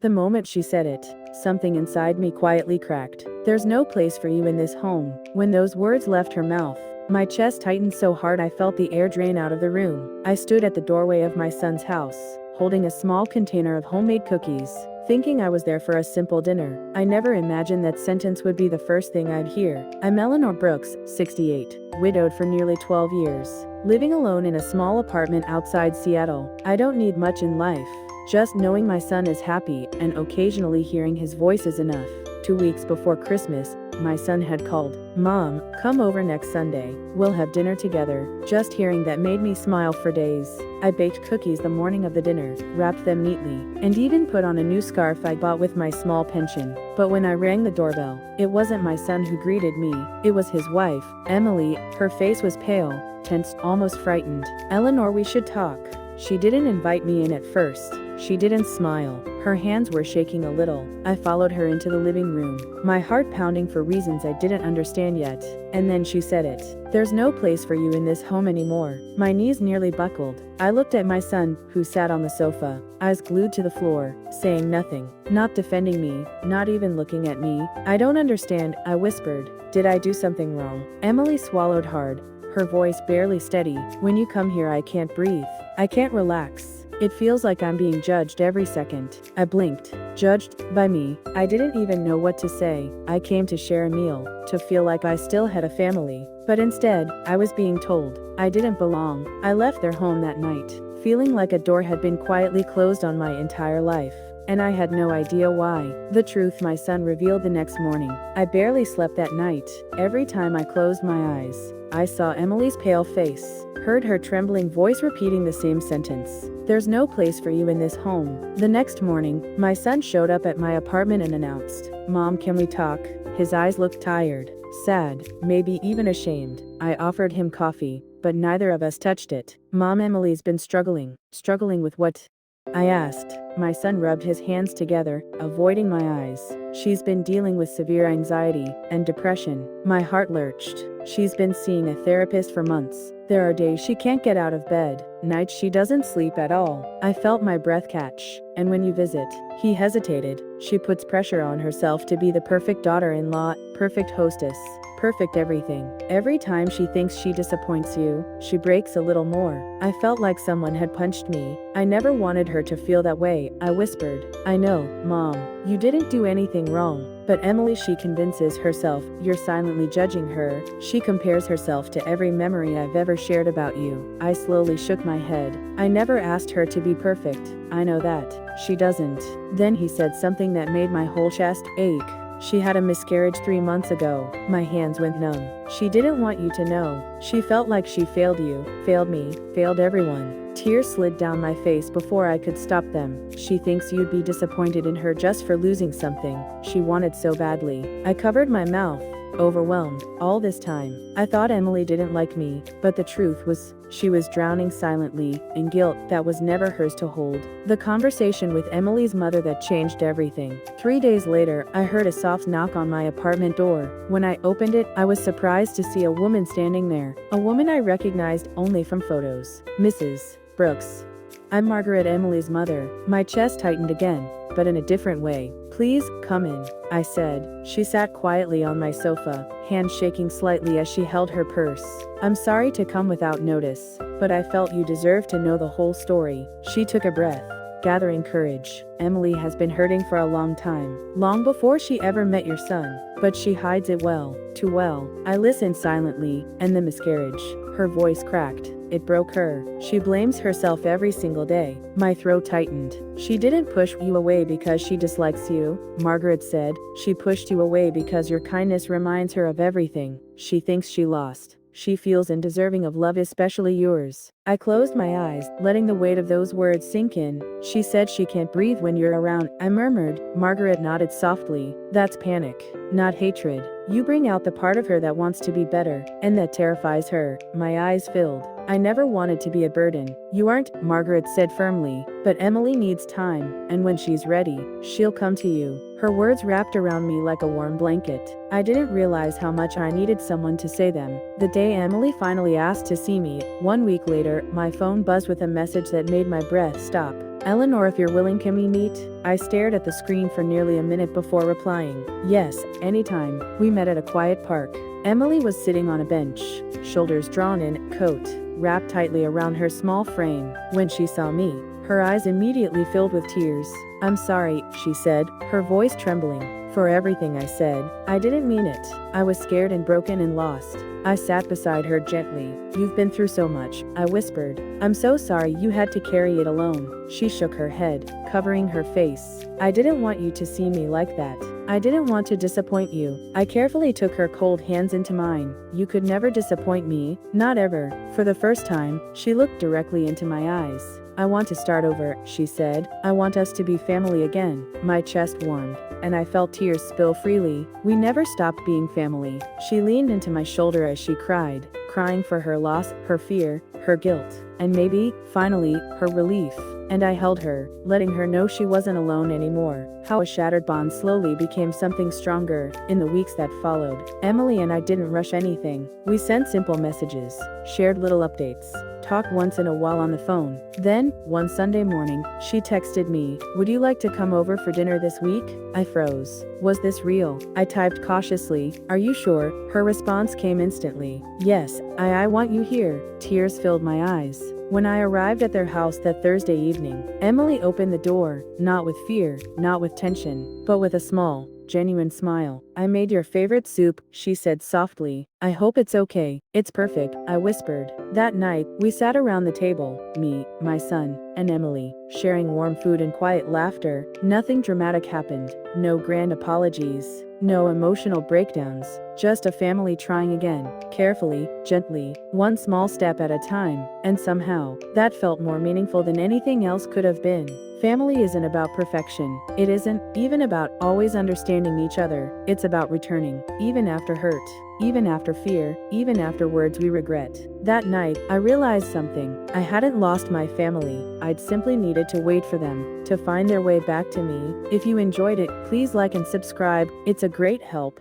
The moment she said it, something inside me quietly cracked. There's no place for you in this home. When those words left her mouth, my chest tightened so hard I felt the air drain out of the room. I stood at the doorway of my son's house, holding a small container of homemade cookies, thinking I was there for a simple dinner. I never imagined that sentence would be the first thing I'd hear. I'm Eleanor Brooks, 68, widowed for nearly 12 years, living alone in a small apartment outside Seattle. I don't need much in life. Just knowing my son is happy and occasionally hearing his voice is enough. 2 weeks before Christmas, my son had called, "Mom, come over next Sunday. We'll have dinner together." Just hearing that made me smile for days. I baked cookies the morning of the dinner, wrapped them neatly, and even put on a new scarf I bought with my small pension. But when I rang the doorbell, it wasn't my son who greeted me. It was his wife, Emily. Her face was pale, tense, almost frightened. "Eleanor, we should talk." She didn't invite me in at first. She didn't smile. Her hands were shaking a little. I followed her into the living room, my heart pounding for reasons I didn't understand yet. And then she said it. "There's no place for you in this home anymore." My knees nearly buckled. I looked at my son, who sat on the sofa, eyes glued to the floor, saying nothing, not defending me, not even looking at me. "I don't understand," I whispered. "Did I do something wrong?" Emily swallowed hard, her voice barely steady. "When you come here I can't breathe. I can't relax. It feels like I'm being judged every second." I blinked. Judged? By me? I didn't even know what to say. I came to share a meal, to feel like I still had a family. But instead, I was being told I didn't belong. I left their home that night, feeling like a door had been quietly closed on my entire life. And I had no idea why. The truth my son revealed the next morning. I barely slept that night. Every time I closed my eyes, I saw Emily's pale face, heard her trembling voice repeating the same sentence. "There's no place for you in this home." The next morning, my son showed up at my apartment and announced, "Mom, can we talk?" His eyes looked tired, sad, maybe even ashamed. I offered him coffee, but neither of us touched it. "Mom, Emily's been struggling." "Struggling with what?" I asked. My son rubbed his hands together, avoiding my eyes. "She's been dealing with severe anxiety and depression." My heart lurched. "She's been seeing a therapist for months. There are days she can't get out of bed, nights she doesn't sleep at all." I felt my breath catch. "And when you visit?" He hesitated. "She puts pressure on herself to be the perfect daughter-in-law, perfect hostess, perfect everything. Every time she thinks she disappoints you, she breaks a little more." I felt like someone had punched me. "I never wanted her to feel that way," I whispered. "I know, Mom. You didn't do anything wrong. But Emily, she convinces herself you're silently judging her. She compares herself to every memory I've ever shared about you." I slowly shook my head. "I never asked her to be perfect. I know that. She doesn't." Then he said something that made my whole chest ache. "She had a miscarriage 3 months ago." My hands went numb. "She didn't want you to know. She felt like she failed you, failed me, failed everyone." Tears slid down my face before I could stop them. "She thinks you'd be disappointed in her just for losing something she wanted so badly." I covered my mouth, overwhelmed. All this time, I thought Emily didn't like me, but the truth was, she was drowning silently in guilt that was never hers to hold. The conversation with Emily's mother that changed everything. 3 days later, I heard a soft knock on my apartment door. When I opened it, I was surprised to see a woman standing there, a woman I recognized only from photos. "Mrs. Brooks." "I'm Margaret, Emily's mother." My chest tightened again, but in a different way. "Please, come in," I said. She sat quietly on my sofa, hands shaking slightly as she held her purse. "I'm sorry to come without notice, but I felt you deserved to know the whole story." She took a breath, gathering courage. "Emily has been hurting for a long time, long before she ever met your son, but she hides it well, too well." I listened silently, and the miscarriage. Her voice cracked. It broke her. "She blames herself every single day." My throat tightened. "She didn't push you away because she dislikes you," Margaret said. "She pushed you away because your kindness reminds her of everything she thinks she lost. She feels undeserving of love, especially yours." I closed my eyes, letting the weight of those words sink in. "She said she can't breathe when you're around," I murmured. Margaret nodded softly. "That's panic, not hatred. You bring out the part of her that wants to be better, and that terrifies her." My eyes filled. "I never wanted to be a burden." "You aren't," Margaret said firmly, "but Emily needs time, and when she's ready, she'll come to you." Her words wrapped around me like a warm blanket. I didn't realize how much I needed someone to say them. The day Emily finally asked to see me, 1 week later, my phone buzzed with a message that made my breath stop. Eleanor, if you're willing, can we meet? I stared at the screen for nearly a minute before replying. Yes, anytime. We met at a quiet park. Emily was sitting on a bench, shoulders drawn in, coat wrapped tightly around her small frame. When she saw me, her eyes immediately filled with tears. I'm sorry, she said, her voice trembling. For everything I said. I didn't mean it. I was scared and broken and lost. I sat beside her gently. You've been through so much, I whispered. I'm so sorry you had to carry it alone. She shook her head, covering her face. I didn't want you to see me like that. I didn't want to disappoint you. I carefully took her cold hands into mine. You could never disappoint me, not ever. For the first time, she looked directly into my eyes. I want to start over, she said. I want us to be family again. My chest warmed, and I felt tears spill freely. We never stopped being family. She leaned into my shoulder as she cried, crying for her loss, her fear, her guilt, and maybe, finally, her relief. And I held her, letting her know she wasn't alone anymore. How a shattered bond slowly became something stronger. In the weeks that followed, Emily and I didn't rush anything. We sent simple messages, shared little updates, talked once in a while on the phone. Then, one Sunday morning, she texted me, "Would you like to come over for dinner this week?" I froze. Was this real? I typed cautiously, "Are you sure?" Her response came instantly. "Yes, I want you here." Tears filled my eyes. When I arrived at their house that Thursday evening, Emily opened the door, not with fear, not with tension, but with a small, genuine smile. "I made your favorite soup," she said softly. "I hope it's okay." "It's perfect," I whispered. That night, we sat around the table, me, my son, and Emily, sharing warm food and quiet laughter. Nothing dramatic happened, no grand apologies, no emotional breakdowns, just a family trying again, carefully, gently, one small step at a time, and somehow, that felt more meaningful than anything else could have been. Family isn't about perfection. It isn't even about always understanding each other. It's about returning, even after hurt, even after fear, even after words we regret. That night, I realized something. I hadn't lost my family. I'd simply needed to wait for them to find their way back to me. If you enjoyed it, please like and subscribe. It's a great help.